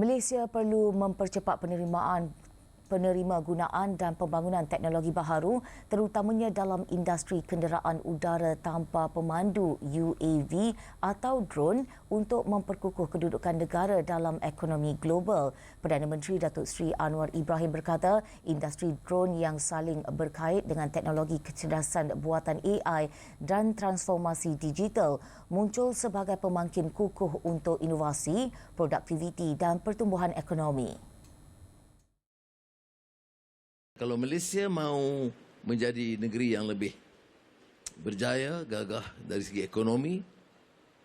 Malaysia perlu mempercepat penerima gunaan dan pembangunan teknologi baharu terutamanya dalam industri kenderaan udara tanpa pemandu UAV atau drone untuk memperkukuh kedudukan negara dalam ekonomi global. Perdana Menteri Datuk Seri Anwar Ibrahim berkata industri drone yang saling berkait dengan teknologi kecerdasan buatan AI dan transformasi digital muncul sebagai pemangkin kukuh untuk inovasi, produktiviti dan pertumbuhan ekonomi. Kalau Malaysia mahu menjadi negeri yang lebih berjaya, gagah dari segi ekonomi,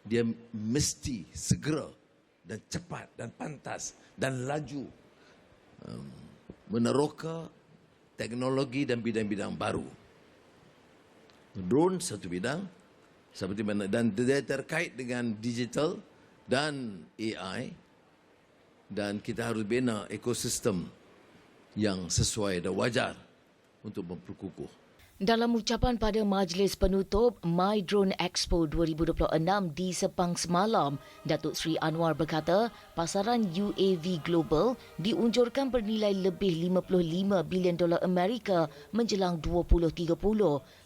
dia mesti segera dan cepat dan pantas dan laju meneroka teknologi dan bidang-bidang baru. Drone satu bidang, seperti mana, dan dia terkait dengan digital dan AI, dan kita harus bina ekosistem yang sesuai dan wajar untuk memperkukuh. Dalam ucapan pada majlis penutup My Drone Expo 2026 di Sepang semalam, Datuk Seri Anwar berkata pasaran UAV global diunjurkan bernilai lebih $55 bilion Amerika menjelang 2030,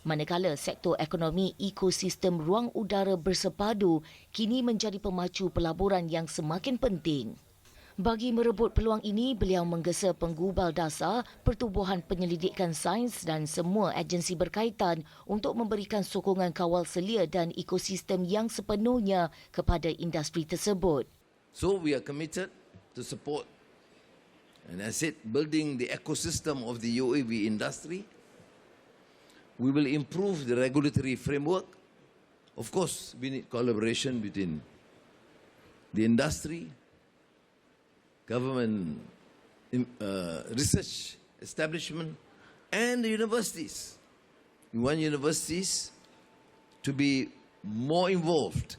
manakala sektor ekonomi ekosistem ruang udara bersepadu kini menjadi pemacu pelaburan yang semakin penting. Bagi merebut peluang ini, beliau menggesa penggubal dasar, pertubuhan penyelidikan sains dan semua agensi berkaitan untuk memberikan sokongan kawal selia dan ekosistem yang sepenuhnya kepada industri tersebut. So we are committed to support, and as it building the ecosystem of the UAV industry. We will improve the regulatory framework. Of course, we need collaboration between the industry, government, research establishment and the universities. We want universities to be more involved.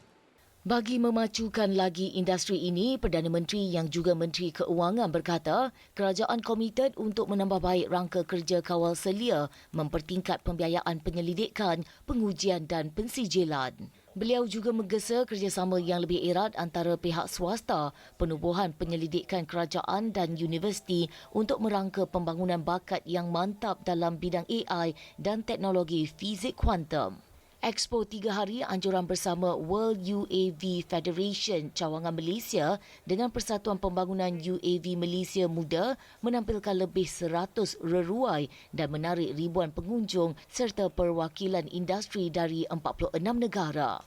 Bagi memacukan lagi industri ini, Perdana Menteri yang juga Menteri Keuangan berkata kerajaan komited untuk menambah baik rangka kerja kawal selia, mempertingkat pembiayaan penyelidikan, pengujian dan pensijilan. Beliau juga menggesa kerjasama yang lebih erat antara pihak swasta, penubuhan penyelidikan kerajaan dan universiti untuk merangka pembangunan bakat yang mantap dalam bidang AI dan teknologi fizik kuantum. Expo 3 hari anjuran bersama World UAV Federation cawangan Malaysia dengan Persatuan Pembangunan UAV Malaysia Muda menampilkan lebih 100 reruai dan menarik ribuan pengunjung serta perwakilan industri dari 46 negara.